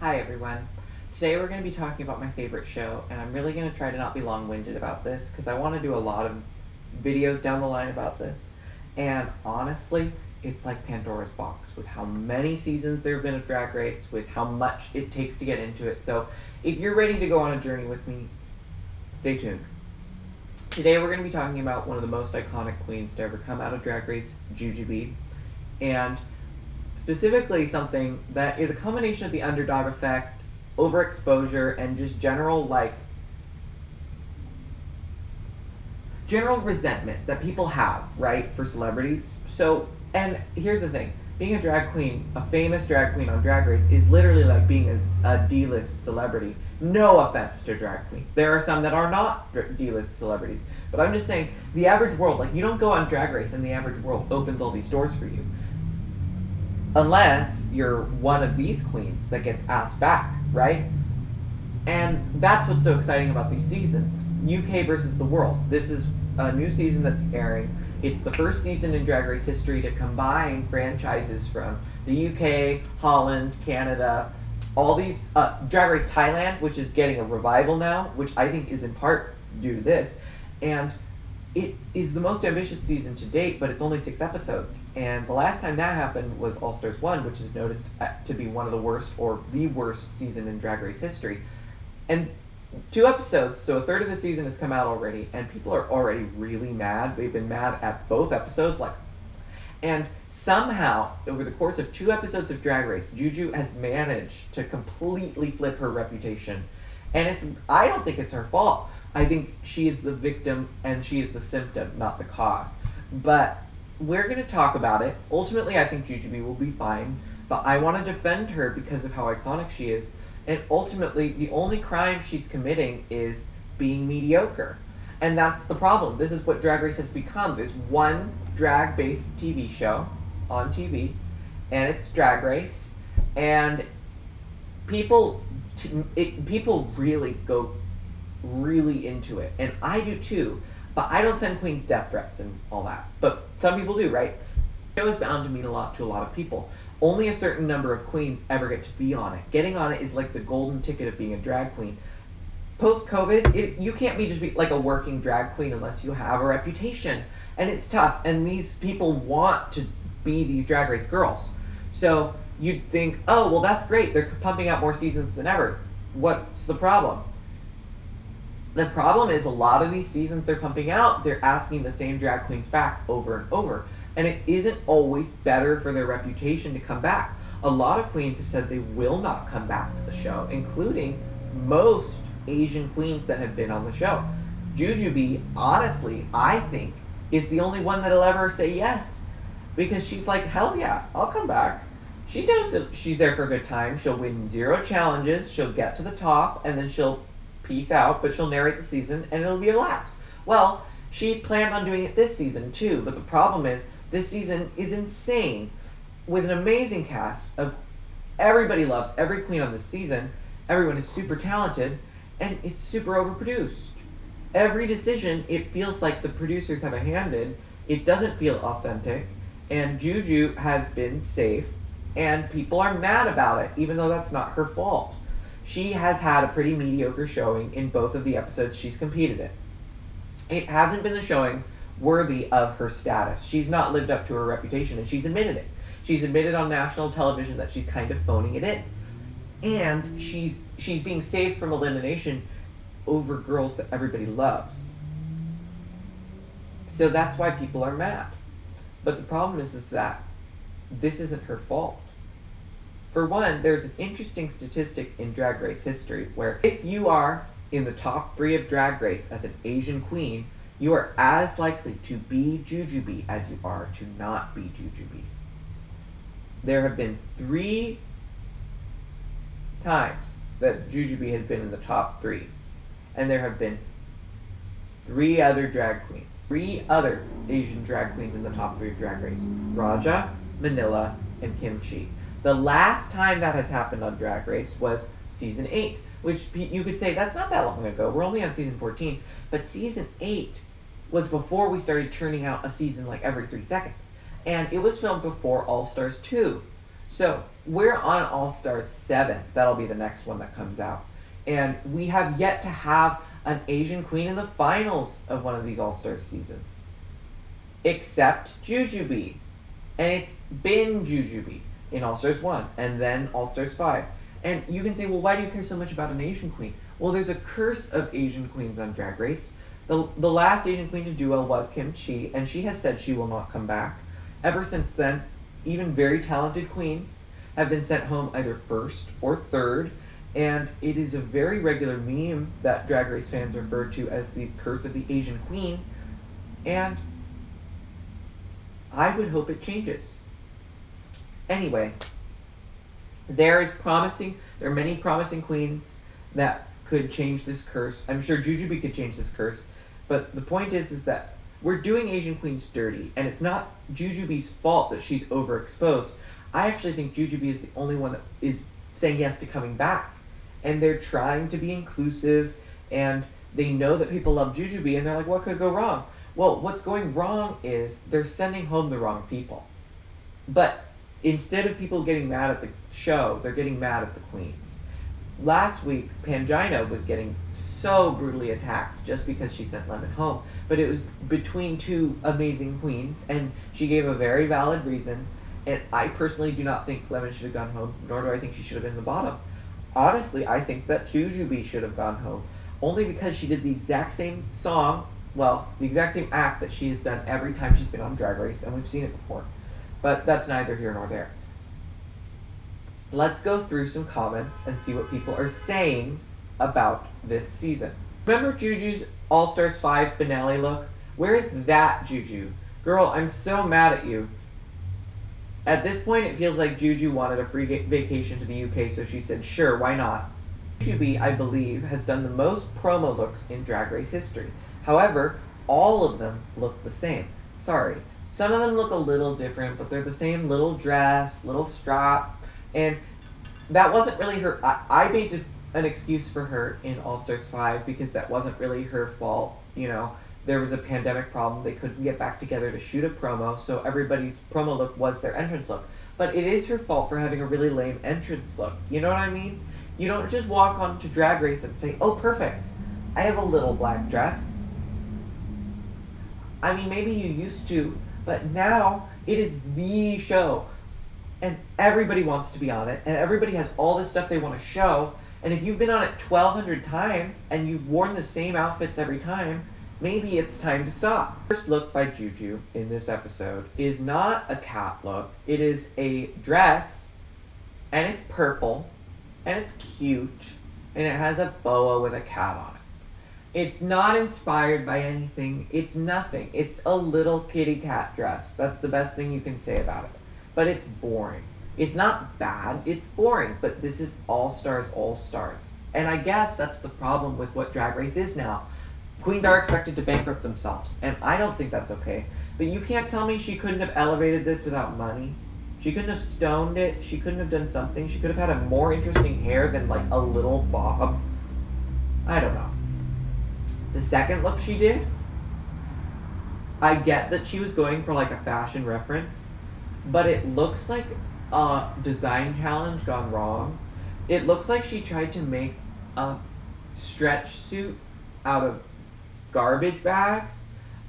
Hi everyone. Today we're going to be talking about my favorite show, and I'm really going to try to not be long-winded about this because I want to do a lot of videos down the line about this. And honestly, it's like Pandora's box with how many seasons there have been of Drag Race, with how much it takes to get into it. So if you're ready to go on a journey with me, stay tuned. Today we're going to be talking about one of the most iconic queens to ever come out of Drag Race, Jujubee, and specifically something that is a combination of the underdog effect, overexposure, and just general resentment that people have, right, for celebrities. So, and here's the thing. Being a drag queen, a famous drag queen on Drag Race, is literally like being a D-list celebrity. No offense to drag queens. There are some that are not D-list celebrities. But I'm just saying, the average world, like, you don't go on Drag Race and the average world opens all these doors for you. Unless you're one of these queens that gets asked back, right? And that's what's so exciting about these seasons. UK versus the world. This is a new season that's airing. It's the first season in Drag Race history to combine franchises from the UK, Holland, Canada, all these, Drag Race Thailand, which is getting a revival now, which I think is in part due to this. And it is the most ambitious season to date, but it's only 6 episodes. And the last time that happened was All Stars 1, which is noticed to be one of the worst or the worst season in Drag Race history. And 2 episodes, so a third of the season has come out already, and people are already really mad. They've been mad at both episodes, and somehow, over the course of 2 episodes of Drag Race, Juju has managed to completely flip her reputation. And I don't think it's her fault. I think she is the victim and she is the symptom, not the cause. But we're going to talk about it. Ultimately, I think Jujubee will be fine, but I want to defend her because of how iconic she is. And ultimately, the only crime she's committing is being mediocre. And that's the problem. This is what Drag Race has become. There's one drag-based TV show on TV, and it's Drag Race. And people really go really into it, and I do too, but I don't send queens death threats and all that, but some people do, right? The show is bound to mean a lot to a lot of people. Only a certain number of queens ever get to be on it. Getting on it is like the golden ticket of being a drag queen. Post-COVID, you can't just be like a working drag queen unless you have a reputation, and it's tough, and these people want to be these Drag Race girls. So you'd think, oh, well, that's great, they're pumping out more seasons than ever. What's the problem? The problem is a lot of these seasons they're pumping out, they're asking the same drag queens back over and over. And it isn't always better for their reputation to come back. A lot of queens have said they will not come back to the show, including most Asian queens that have been on the show. Jujubee, honestly, I think, is the only one that'll ever say yes. Because she's like, hell yeah, I'll come back. She knows that she's there for a good time. She'll win 0 challenges, she'll get to the top, and then she'll peace out, but she'll narrate the season, and it'll be a blast. Well, she planned on doing it this season, too, but the problem is, this season is insane, with an amazing cast of everybody loves every queen on this season, everyone is super talented, and it's super overproduced. Every decision, it feels like the producers have a hand in, it doesn't feel authentic, and Juju has been safe, and people are mad about it, even though that's not her fault. She has had a pretty mediocre showing in both of the episodes she's competed in. It hasn't been a showing worthy of her status. She's not lived up to her reputation, and she's admitted it. She's admitted on national television that she's kind of phoning it in. And she's being saved from elimination over girls that everybody loves. So that's why people are mad. But the problem is that this isn't her fault. For one, there's an interesting statistic in Drag Race history where if you are in the top 3 of Drag Race as an Asian queen, you are as likely to be Jujubee as you are to not be Jujubee. There have been 3 times that Jujubee has been in the top 3, and there have been 3 other drag queens, 3 other Asian drag queens in the top 3 of Drag Race: Raja, Manila, and Kimchi. The last time that has happened on Drag Race was season 8, which you could say that's not that long ago. We're only on season 14, but season 8 was before we started churning out a season like every 3 seconds. And it was filmed before All Stars 2. So we're on All Stars 7. That'll be the next one that comes out. And we have yet to have an Asian queen in the finals of one of these All Stars seasons. Except Jujubee. And it's been Jujubee in All Stars 1 and then All Stars 5. And you can say, well, why do you care so much about an Asian queen? Well, there's a curse of Asian queens on Drag Race. The last Asian queen to do well was Kim Chi, and she has said she will not come back. Ever since then, even very talented queens have been sent home either first or third, and it is a very regular meme that Drag Race fans refer to as the curse of the Asian queen, and I would hope it changes. Anyway, there are many promising queens that could change this curse. I'm sure Jujubee could change this curse, but the point is that we're doing Asian queens dirty, and it's not Jujubee's fault that she's overexposed. I actually think Jujubee is the only one that is saying yes to coming back, and they're trying to be inclusive, and they know that people love Jujubee, and they're like, what could go wrong? Well, what's going wrong is they're sending home the wrong people. But instead of people getting mad at the show, they're getting mad at the queens. Last week, Pangina was getting so brutally attacked just because she sent Lemon home. But it was between two amazing queens, and she gave a very valid reason. And I personally do not think Lemon should have gone home, nor do I think she should have been the bottom. Honestly, I think that Jujubee should have gone home, only because she did the exact same song, well, the exact same act that she has done every time she's been on Drag Race, and we've seen it before. But that's neither here nor there. Let's go through some comments and see what people are saying about this season. Remember Juju's All Stars 5 finale look? Where is that Juju? Girl, I'm so mad at you. At this point, it feels like Juju wanted a free vacation to the UK, so she said, sure, why not? Jujubee, I believe, has done the most promo looks in Drag Race history. However, all of them look the same. Sorry. Some of them look a little different, but they're the same little dress, little strap, and that wasn't really her. I made an excuse for her in All Stars 5 because that wasn't really her fault. You know, there was a pandemic problem. They couldn't get back together to shoot a promo, so everybody's promo look was their entrance look. But it is her fault for having a really lame entrance look. You know what I mean? You don't just walk onto Drag Race and say, oh, perfect, I have a little black dress. I mean, maybe you used to, but now it is the show. And everybody wants to be on it, and everybody has all this stuff they want to show, and if you've been on it 1,200 times, and you've worn the same outfits every time, maybe it's time to stop. First look by Juju in this episode is not a cat look. It is a dress, and it's purple, and it's cute, and it has a boa with a cat on it. It's not inspired by anything. It's nothing. It's a little kitty cat dress. That's the best thing you can say about it. But it's boring. It's not bad, it's boring, but this is All Stars, All Stars. And I guess that's the problem with what Drag Race is now. Queens are expected to bankrupt themselves, and I don't think that's okay. But you can't tell me she couldn't have elevated this without money. She couldn't have stoned it, she couldn't have done something. She could have had a more interesting hair than like a little bob. I don't know. The second look she did, I get that she was going for like a fashion reference, but it looks like a design challenge gone wrong. It looks like she tried to make a stretch suit out of garbage bags,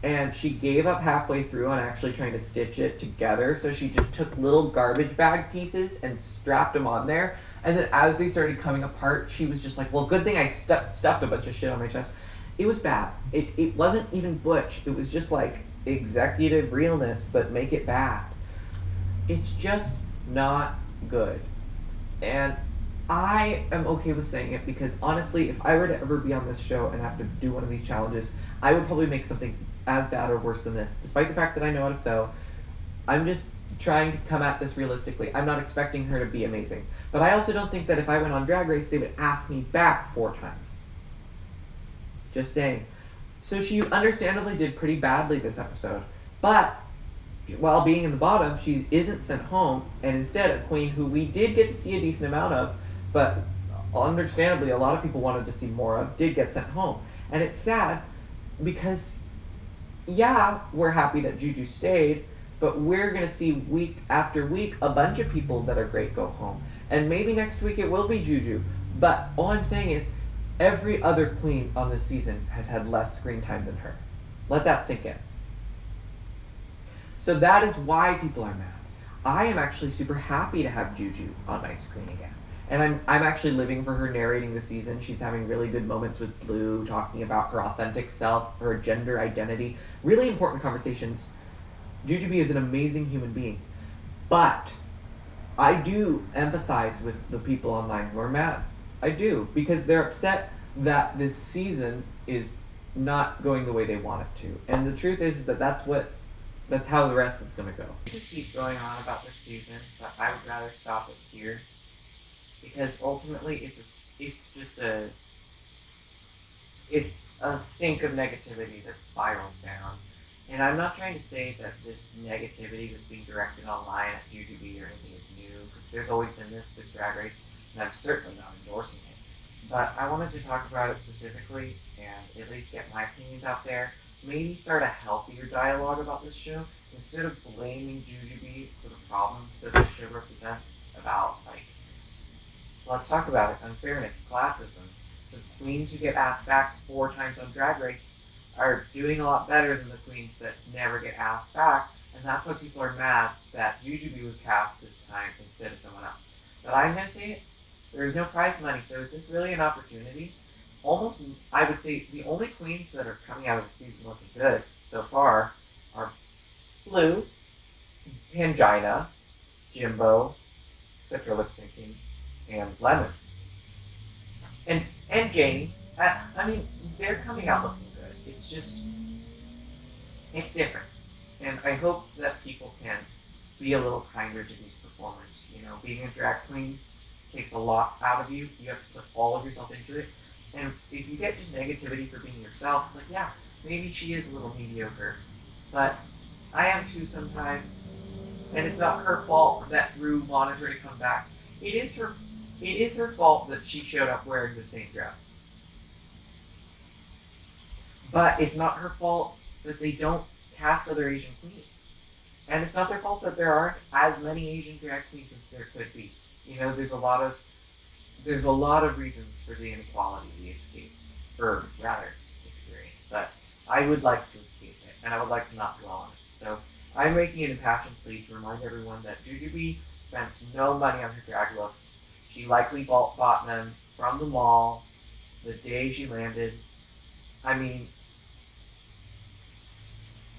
and she gave up halfway through on actually trying to stitch it together, so she just took little garbage bag pieces and strapped them on there, and then as they started coming apart, she was just like, well, good thing I stuffed a bunch of shit on my chest. It was bad. It wasn't even butch. It was just like executive realness, but make it bad. It's just not good. And I am okay with saying it because honestly, if I were to ever be on this show and have to do one of these challenges, I would probably make something as bad or worse than this. Despite the fact that I know how to sew, I'm just trying to come at this realistically. I'm not expecting her to be amazing. But I also don't think that if I went on Drag Race, they would ask me back 4 times. Just saying. So she understandably did pretty badly this episode. But while being in the bottom, she isn't sent home, and instead a queen who we did get to see a decent amount of, but understandably a lot of people wanted to see more of, did get sent home. And it's sad because, yeah, we're happy that Juju stayed, But we're going to see week after week a bunch of people that are great go home. And maybe next week it will be Juju. But all I'm saying is every other queen on this season has had less screen time than her. Let that sink in. So that is why people are mad. I am actually super happy to have Juju on my screen again. And I'm actually living for her narrating the season. She's having really good moments with Blue, talking about her authentic self, her gender identity. Really important conversations. Jujubee is an amazing human being. But I do empathize with the people online who are mad. I do, because they're upset that this season is not going the way they want it to. And the truth is that that's how the rest is going to go. I could keep going on about this season, but I would rather stop it here. Because ultimately it's just a sink of negativity that spirals down. And I'm not trying to say that this negativity that's being directed online at Jujubee or anything is new, because there's always been this with Drag Race, and I'm certainly not endorsing it. But I wanted to talk about it specifically and at least get my opinions out there. Maybe start a healthier dialogue about this show instead of blaming Jujubee for the problems that this show represents. About, like, let's talk about it, unfairness, classism. The queens who get asked back 4 times on Drag Race are doing a lot better than the queens that never get asked back, and that's why people are mad that Jujubee was cast this time instead of someone else. But I'm gonna say it, there's no prize money, so is this really an opportunity? Almost, I would say the only queens that are coming out of the season looking good so far are Blue, Pangina, Jimbo, except for lip syncing, and Lemon. And Jamie. I mean, they're coming out looking good. It's just, it's different. And I hope that people can be a little kinder to these performers. You know, being a drag queen takes a lot out of you. You have to put all of yourself into it. And if you get just negativity for being yourself, it's like, yeah, maybe she is a little mediocre. But I am too sometimes. And it's not her fault that Rue wanted her to come back. It is her fault that she showed up wearing the same dress. But it's not her fault that they don't cast other Asian queens. And it's not their fault that there aren't as many Asian drag queens as there could be. You know, there's a lot of reasons for the inequality we escape, or rather experience. But I would like to escape it, and I would like to not dwell on it. So I'm making an impassioned plea to remind everyone that Jujubee spent no money on her drag looks. She likely bought them from the mall the day she landed. I mean,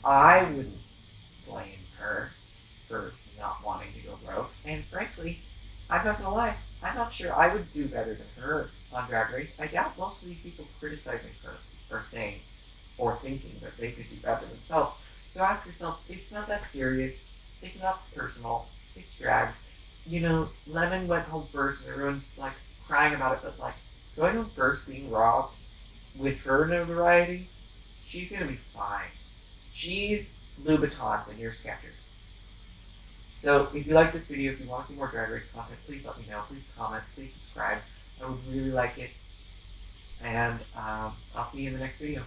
I wouldn't blame her for not wanting to go broke. And frankly, I'm not gonna lie, I'm not sure I would do better than her on Drag Race. I doubt most of these people criticizing her are saying or thinking that they could do better themselves. So ask yourself, it's not that serious. It's not personal. It's drag. You know, Lemon went home first and everyone's like crying about it, but like going home first, being robbed with her notoriety, she's gonna be fine. She's Louboutins and you're Skechers. So if you like this video, if you want to see more Drag Race content, please let me know. Please comment. Please subscribe. I would really like it. And I'll see you in the next video.